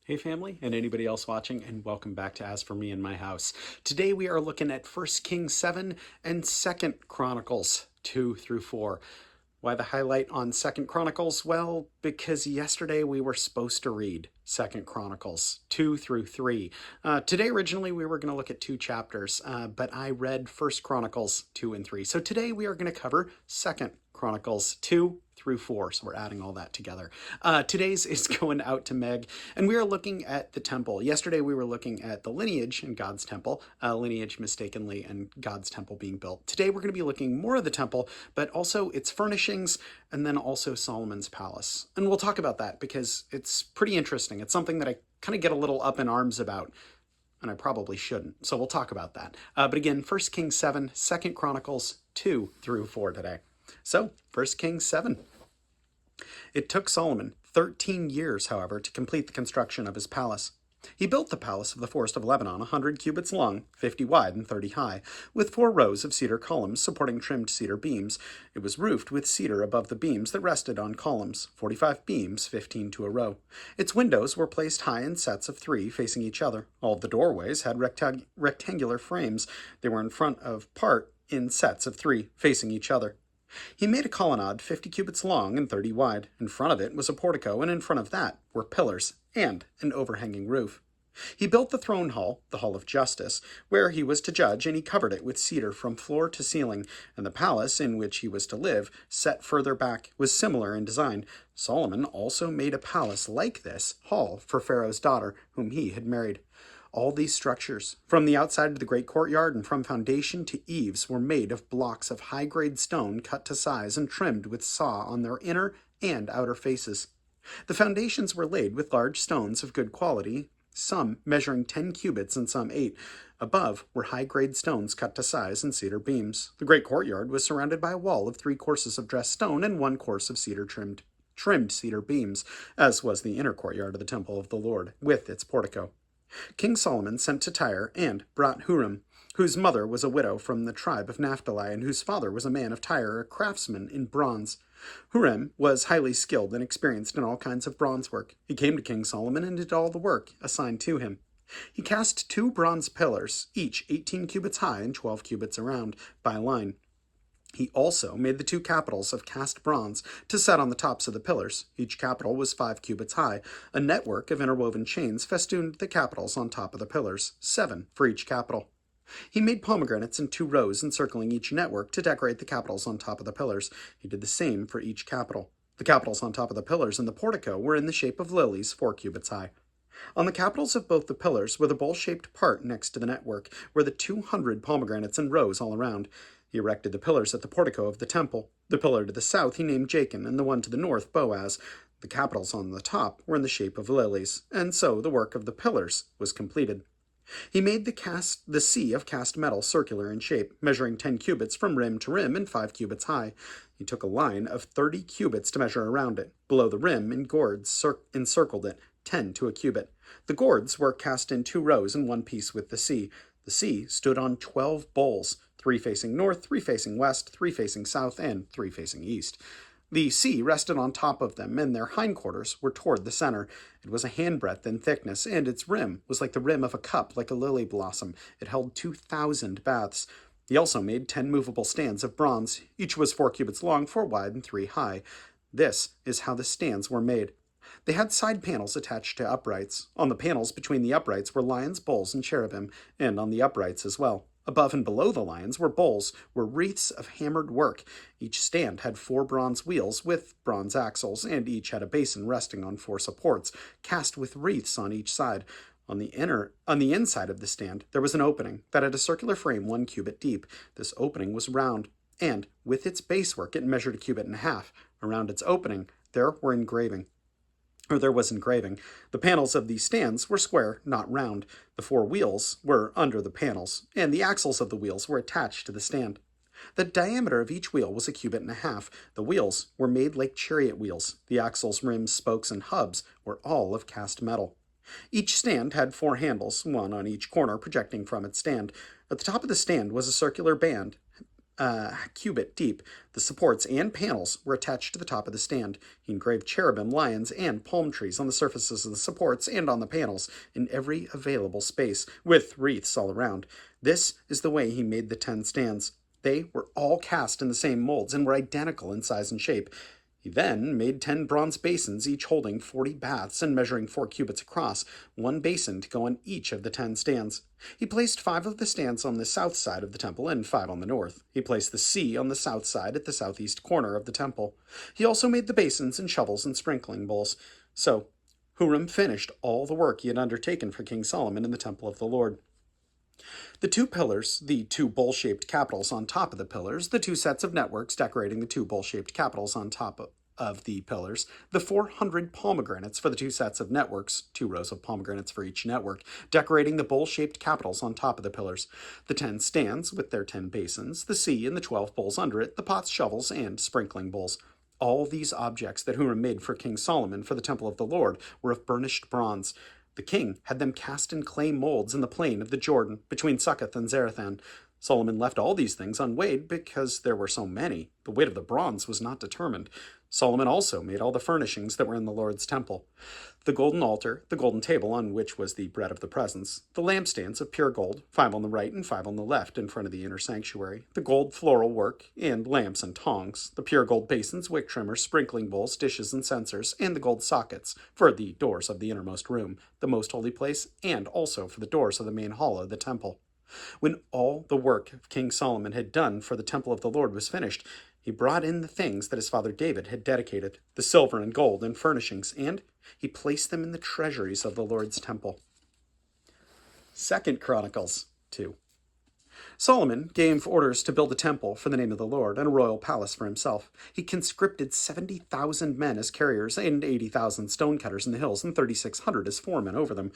Hey family, and anybody else watching, and welcome back to As For Me and My House. Today we are looking at 1 Kings 7 and 2 Chronicles 2 through 4. Why the highlight on 2 Chronicles? Well, because yesterday we were supposed to read 2 Chronicles 2 through 3. Today originally we were going to look at two chapters, but I read 1 Chronicles 2 and 3. So today we are going to cover 2 Chronicles 2 through 4, so we're adding all that together. Today's is going out to Meg, and we are looking at the temple. Yesterday we were looking at the lineage in God's temple, lineage mistakenly, and God's temple being built. Today we're going to be looking more of the temple, but also its furnishings, and then also Solomon's palace. And we'll talk about that because it's pretty interesting. It's something that I kind of get a little up in arms about, and I probably shouldn't. So we'll talk about that. But again, 1 Kings 7, 2 Chronicles 2 through 4 today. So, 1 Kings 7. It took Solomon 13 years, however, to complete the construction of his palace. He built the palace of the forest of Lebanon 100 cubits long, 50 wide, and 30 high, with 4 rows of cedar columns supporting trimmed cedar beams. It was roofed with cedar above the beams that rested on columns, 45 beams, 15 to a row. Its windows were placed high in sets of 3 facing each other. All of the doorways had rectangular frames. They were in front of part in sets of 3 facing each other. He made a colonnade 50 cubits long and 30 wide. In front of it was a portico, and in front of that were pillars and an overhanging roof. He built the throne hall, the hall of justice, where he was to judge, and he covered it with cedar from floor to ceiling, and the palace in which he was to live, set further back, was similar in design. Solomon also made a palace like this hall for Pharaoh's daughter, whom he had married. All these structures, from the outside of the great courtyard and from foundation to eaves, were made of blocks of high-grade stone cut to size and trimmed with saw on their inner and outer faces. The foundations were laid with large stones of good quality, some measuring 10 cubits and some 8. Above were high-grade stones cut to size and cedar beams. The great courtyard was surrounded by a wall of 3 courses of dressed stone and 1 course of cedar trimmed cedar beams, as was the inner courtyard of the temple of the Lord, with its portico. King Solomon sent to Tyre and brought Huram, whose mother was a widow from the tribe of Naphtali, and whose father was a man of Tyre, a craftsman in bronze. Huram was highly skilled and experienced in all kinds of bronze work. He came to King Solomon and did all the work assigned to him. He cast 2 bronze pillars, each 18 cubits high and 12 cubits around, by line. He also made the 2 capitals of cast bronze to set on the tops of the pillars. Each capital was 5 cubits high. A network of interwoven chains festooned the capitals on top of the pillars, 7 for each capital. He made pomegranates in 2 rows encircling each network to decorate the capitals on top of the pillars. He did the same for each capital. The capitals on top of the pillars in the portico were in the shape of lilies, 4 cubits high. On the capitals of both the pillars were the bowl-shaped part next to the network, were the 200 pomegranates in rows all around. He erected the pillars at the portico of the temple. The pillar to the south he named Jachin, and the one to the north Boaz. The capitals on the top were in the shape of lilies, and so the work of the pillars was completed. He made the sea of cast metal circular in shape, measuring 10 cubits from rim to rim and 5 cubits high. He took a line of 30 cubits to measure around it. Below the rim, in gourds encircled it, 10 to a cubit. The gourds were cast in 2 rows in one piece with the sea. The sea stood on 12 bowls, 3 facing north, 3 facing west, 3 facing south, and 3 facing east. The sea rested on top of them, and their hindquarters were toward the center. It was a handbreadth in thickness, and its rim was like the rim of a cup, like a lily blossom. It held 2,000 baths. He also made 10 movable stands of bronze. Each was 4 cubits long, 4 wide, and 3 high. This is how the stands were made. They had side panels attached to uprights. On the panels between the uprights were lions, bulls, and cherubim, and on the uprights as well. Above and below the lions were wreaths of hammered work. Each stand had 4 bronze wheels with bronze axles, and each had a basin resting on 4 supports, cast with wreaths on each side. On the inside of the stand, there was an opening that had a circular frame 1 cubit deep. This opening was round, and with its basework it measured a cubit and a half. Around its opening, there was engraving. The panels of these stands were square, not round. The 4 wheels were under the panels, and the axles of the wheels were attached to the stand. The diameter of each wheel was a cubit and a half. The wheels were made like chariot wheels. The axles, rims, spokes, and hubs were all of cast metal. Each stand had 4 handles, 1 on each corner projecting from its stand. At the top of the stand was a circular band cubit deep. The supports and panels were attached to the top of the stand. He engraved cherubim, lions, and palm trees on the surfaces of the supports and on the panels in every available space, with wreaths all around. This is the way he made the 10 stands. They were all cast in the same molds and were identical in size and shape. He then made 10 bronze basins, each holding 40 baths and measuring 4 cubits across, 1 basin to go on each of the 10 stands. He placed 5 of the stands on the south side of the temple and 5 on the north. He placed the sea on the south side at the southeast corner of the temple. He also made the basins and shovels and sprinkling bowls. So Huram finished all the work he had undertaken for King Solomon in the temple of the Lord. The 2 pillars, the 2 bowl-shaped capitals on top of the pillars, the 2 sets of networks decorating the 2 bowl-shaped capitals on top of the pillars, the 400 pomegranates for the 2 sets of networks, 2 rows of pomegranates for each network, decorating the bowl-shaped capitals on top of the pillars, the 10 stands with their 10 basins, the sea and the 12 bowls under it, the pots, shovels, and sprinkling bowls. All these objects that Huram made for King Solomon for the temple of the Lord were of burnished bronze. The king had them cast in clay molds in the plain of the Jordan, between Succoth and Zarethan. Solomon left all these things unweighed because there were so many. The weight of the bronze was not determined. Solomon also made all the furnishings that were in the Lord's temple: the golden altar, the golden table on which was the bread of the presence, the lampstands of pure gold, 5 on the right and 5 on the left in front of the inner sanctuary, the gold floral work, and lamps and tongs, the pure gold basins, wick trimmers, sprinkling bowls, dishes, and censers, and the gold sockets for the doors of the innermost room, the most holy place, and also for the doors of the main hall of the temple. When all the work King Solomon had done for the temple of the Lord was finished, he brought in the things that his father David had dedicated, the silver and gold and furnishings, and he placed them in the treasuries of the Lord's temple. 2 Chronicles 2. Solomon gave orders to build a temple for the name of the Lord and a royal palace for himself. He conscripted 70,000 men as carriers and 80,000 stonecutters in the hills and 3,600 as foremen over them.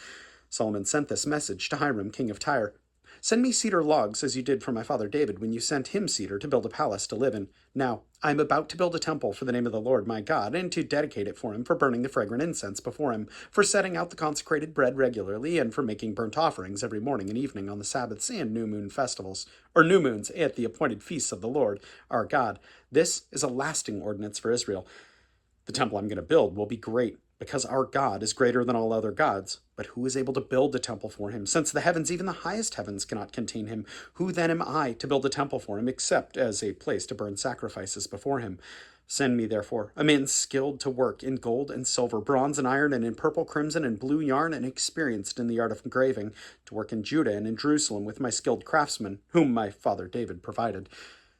Solomon sent this message to Hiram, king of Tyre: "Send me cedar logs as you did for my father David when you sent him cedar to build a palace to live in. Now, I am about to build a temple for the name of the Lord my God, and to dedicate it for him, for burning the fragrant incense before him, for setting out the consecrated bread regularly, and for making burnt offerings every morning and evening on the Sabbaths and new moon festivals, or new moons at the appointed feasts of the Lord our God. This is a lasting ordinance for Israel. The temple I'm going to build will be great, because our God is greater than all other gods. But who is able to build a temple for him? Since the heavens, even the highest heavens, cannot contain him, who then am I to build a temple for him, except as a place to burn sacrifices before him? Send me, therefore, a man skilled to work in gold and silver, bronze and iron, and in purple, crimson, and blue yarn, and experienced in the art of engraving, to work in Judah and in Jerusalem with my skilled craftsmen, whom my father David provided.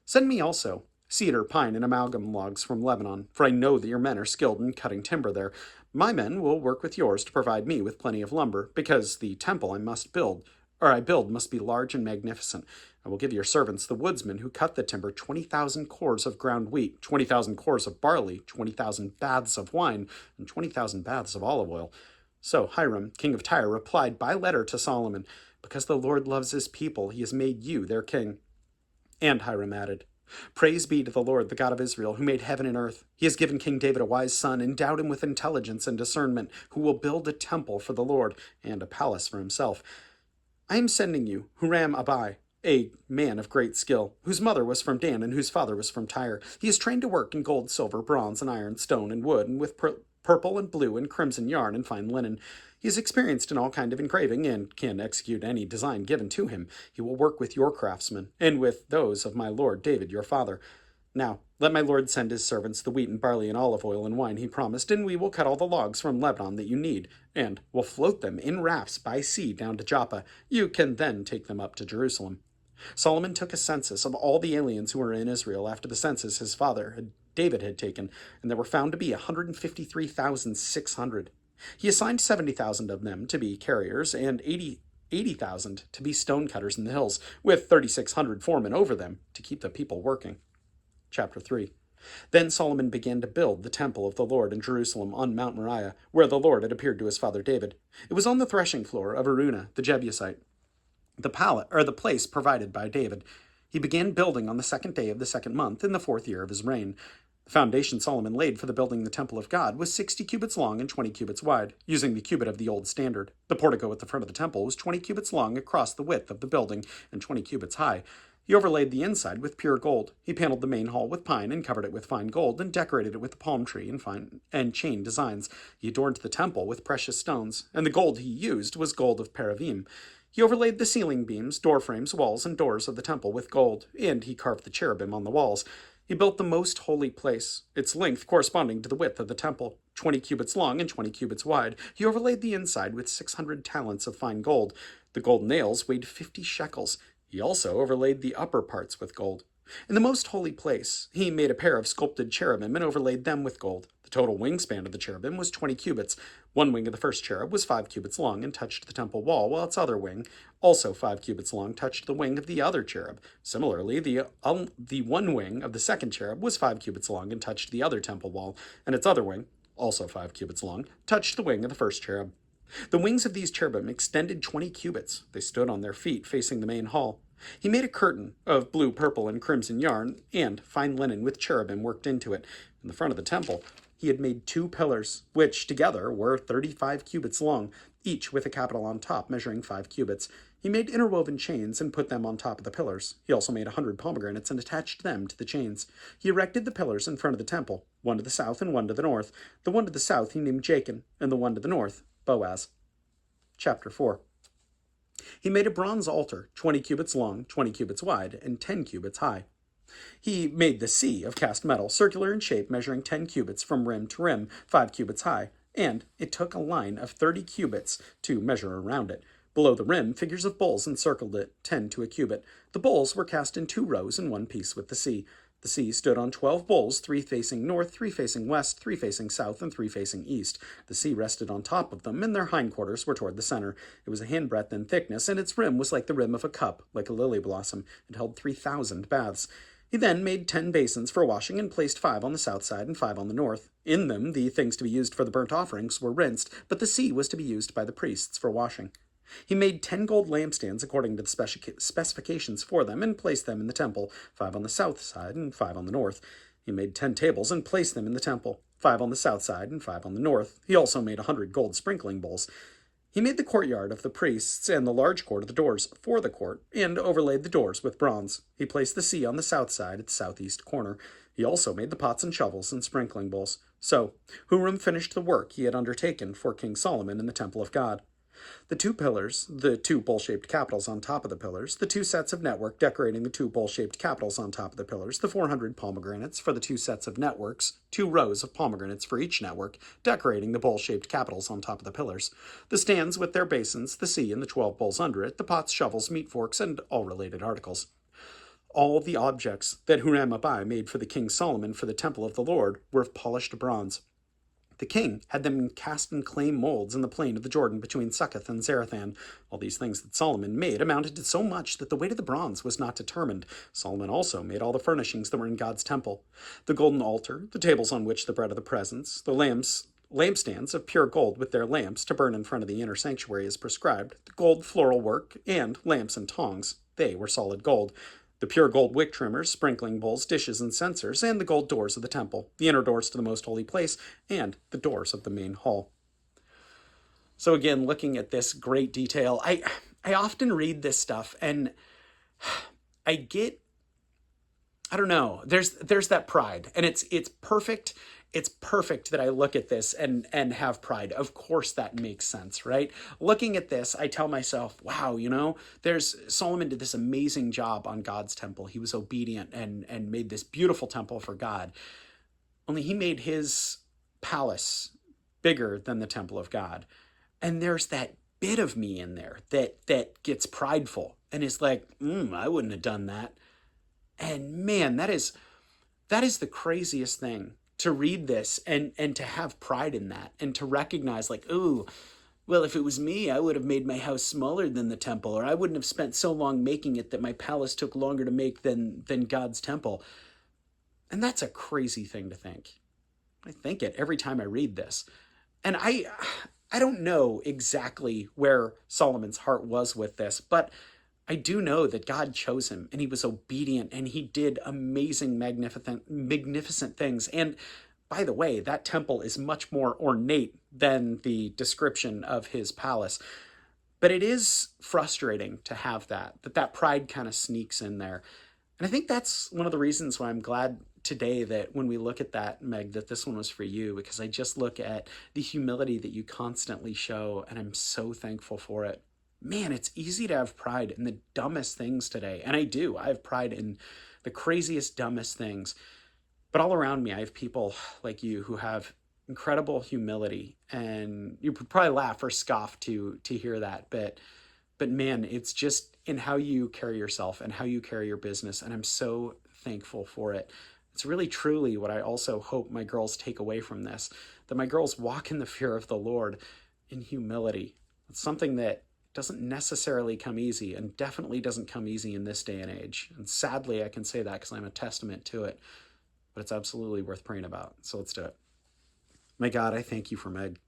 Send me also cedar, pine, and amalgam logs from Lebanon, for I know that your men are skilled in cutting timber there. My men will work with yours to provide me with plenty of lumber, because the temple I build must be large and magnificent. I will give your servants, the woodsmen who cut the timber, 20,000 cores of ground wheat, 20,000 cores of barley, 20,000 baths of wine, and 20,000 baths of olive oil." So Hiram, king of Tyre, replied by letter to Solomon, "Because the Lord loves his people, he has made you their king." And Hiram added, "Praise be to the Lord, the God of Israel, who made heaven and earth. He has given King David a wise son, endowed him with intelligence and discernment, who will build a temple for the Lord and a palace for himself. I am sending you Huram-Abi, a man of great skill, whose mother was from Dan and whose father was from Tyre. He is trained to work in gold, silver, bronze, and iron, stone, and wood, and with purple and blue and crimson yarn and fine linen. He is experienced in all kind of engraving and can execute any design given to him. He will work with your craftsmen and with those of my lord David your father. Now, let my lord send his servants the wheat and barley and olive oil and wine he promised, and we will cut all the logs from Lebanon that you need, and will float them in rafts by sea down to Joppa. You can then take them up to Jerusalem." Solomon took a census of all the aliens who were in Israel after the census his father David had taken, and there were found to be 153,600. He assigned 70,000 of them to be carriers and 80,000 to be stonecutters in the hills, with 3,600 foremen over them to keep the people working. Chapter 3. Then Solomon began to build the temple of the Lord in Jerusalem on Mount Moriah, where the Lord had appeared to his father David. It was on the threshing floor of Araunah the Jebusite, the place provided by David. He began building on the 2nd day of the 2nd month in the 4th year of his reign. The foundation Solomon laid for the building the temple of God was 60 cubits long and 20 cubits wide, using the cubit of the old standard. The portico at the front of the temple was 20 cubits long across the width of the building and 20 cubits high. He overlaid the inside with pure gold. He paneled the main hall with pine and covered it with fine gold and decorated it with the palm tree and fine and chain designs. He adorned the temple with precious stones, and the gold he used was gold of Paravim. He overlaid the ceiling beams, door frames, walls, and doors of the temple with gold, and he carved the cherubim on the walls. He built the most holy place, its length corresponding to the width of the temple, 20 cubits long and 20 cubits wide. He overlaid the inside with 600 talents of fine gold. The gold nails weighed 50 shekels. He also overlaid the upper parts with gold. In the most holy place, he made a pair of sculpted cherubim and overlaid them with gold. The total wingspan of the cherubim was 20 cubits. One wing of the first cherub was 5 cubits long and touched the temple wall, while its other wing, also 5 cubits long, touched the wing of the other cherub. Similarly, the one wing of the second cherub was 5 cubits long and touched the other temple wall, and its other wing, also 5 cubits long, touched the wing of the first cherub. The wings of these cherubim extended 20 cubits. They stood on their feet, facing the main hall. He made a curtain of blue, purple, and crimson yarn, and fine linen with cherubim worked into it. In the front of the temple, he had made 2 pillars, which together were 35 cubits long, each with a capital on top, measuring 5 cubits. He made interwoven chains and put them on top of the pillars. He also made 100 pomegranates and attached them to the chains. He erected the pillars in front of the temple, one to the south and one to the north. The one to the south he named Jachin, and the one to the north, Boaz. Chapter 4. He made a bronze altar, 20 cubits long, 20 cubits wide, and 10 cubits high. He made the sea of cast metal, circular in shape, measuring 10 cubits from rim to rim, 5 cubits high, and it took a line of 30 cubits to measure around it. Below the rim, figures of bulls encircled it, 10 to a cubit. The bulls were cast in 2 rows in one piece with the sea. The sea stood on 12 bulls, 3 facing north, 3 facing west, 3 facing south, and 3 facing east. The sea rested on top of them, and their hindquarters were toward the center. It was a handbreadth in thickness, and its rim was like the rim of a cup, like a lily blossom. It held 3,000 baths. He then made 10 basins for washing and placed 5 on the south side and 5 on the north. In them, the things to be used for the burnt offerings were rinsed, but the sea was to be used by the priests for washing. He made 10 gold lampstands according to the specifications for them and placed them in the temple, 5 on the south side and 5 on the north. He made 10 tables and placed them in the temple, 5 on the south side and 5 on the north. He also made 100 gold sprinkling bowls. He made the courtyard of the priests and the large court of the doors for the court, and overlaid the doors with bronze. He placed the sea on the south side at the southeast corner. He also made the pots and shovels and sprinkling bowls. So Huram finished the work he had undertaken for King Solomon in the temple of God. The 2 pillars, the 2 bowl-shaped capitals on top of the pillars, the 2 sets of network decorating the 2 bowl-shaped capitals on top of the pillars, the 400 pomegranates for the 2 sets of networks, 2 rows of pomegranates for each network, decorating the bowl-shaped capitals on top of the pillars, the stands with their basins, the sea and the 12 bowls under it, the pots, shovels, meat forks, and all related articles. All the objects that Huram-Abi made for the king Solomon for the temple of the Lord were of polished bronze. The king had them cast in clay molds in the plain of the Jordan between Succoth and Zarethan. All these things that Solomon made amounted to so much that the weight of the bronze was not determined. Solomon also made all the furnishings that were in God's temple: the golden altar, the tables on which the bread of the presence, the lampstands of pure gold with their lamps to burn in front of the inner sanctuary as prescribed, the gold floral work, and lamps and tongs. They were solid gold. The pure gold wick trimmers, sprinkling bowls, dishes, and censers, and the gold doors of the temple, the inner doors to the most holy place, and the doors of the main hall. So again, looking at this great detail, I often read this stuff and I get, I don't know, there's that pride, and it's perfect. It's perfect that I look at this and have pride. Of course that makes sense, right? Looking at this, I tell myself, wow, Solomon did this amazing job on God's temple. He was obedient and made this beautiful temple for God. Only he made his palace bigger than the temple of God. And there's that bit of me in there that gets prideful and is like, I wouldn't have done that. And man, that is the craziest thing, to read this and to have pride in that and to recognize like, ooh, well, if it was me, I would have made my house smaller than the temple, or I wouldn't have spent so long making it that my palace took longer to make than God's temple. And that's a crazy thing to think. I think it every time I read this. And I don't know exactly where Solomon's heart was with this, but I do know that God chose him and he was obedient and he did amazing, magnificent things. And by the way, that temple is much more ornate than the description of his palace. But it is frustrating to have that pride kind of sneaks in there. And I think that's one of the reasons why I'm glad today that when we look at that, Meg, that this one was for you, because I just look at the humility that you constantly show, and I'm so thankful for it. Man, it's easy to have pride in the dumbest things today. And I do. I have pride in the craziest, dumbest things. But all around me, I have people like you who have incredible humility. And you would probably laugh or scoff to hear that. But man, it's just in how you carry yourself and how you carry your business. And I'm so thankful for it. It's really truly what I also hope my girls take away from this, that my girls walk in the fear of the Lord in humility. It's something that doesn't necessarily come easy, and definitely doesn't come easy in this day and age. And sadly, I can say that because I'm a testament to it, but it's absolutely worth praying about. So let's do it. My God, I thank you for Meg.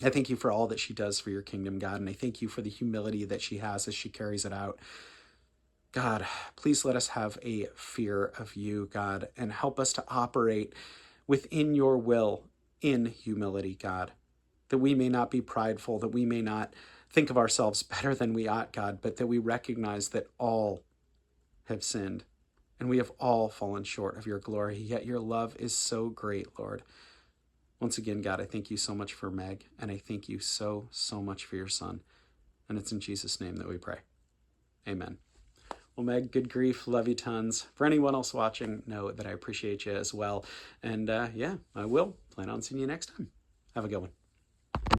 I thank you for all that she does for your kingdom, God, and I thank you for the humility that she has as she carries it out. God, please let us have a fear of you, God, and help us to operate within your will in humility, God, that we may not be prideful, that we may not think of ourselves better than we ought, God, but that we recognize that all have sinned and we have all fallen short of your glory, yet your love is so great, Lord. Once again, God, I thank you so much for Meg, and I thank you so, so much for your son. And it's in Jesus' name that we pray. Amen. Well, Meg, good grief. Love you tons. For anyone else watching, know that I appreciate you as well. And yeah, I will plan on seeing you next time. Have a good one.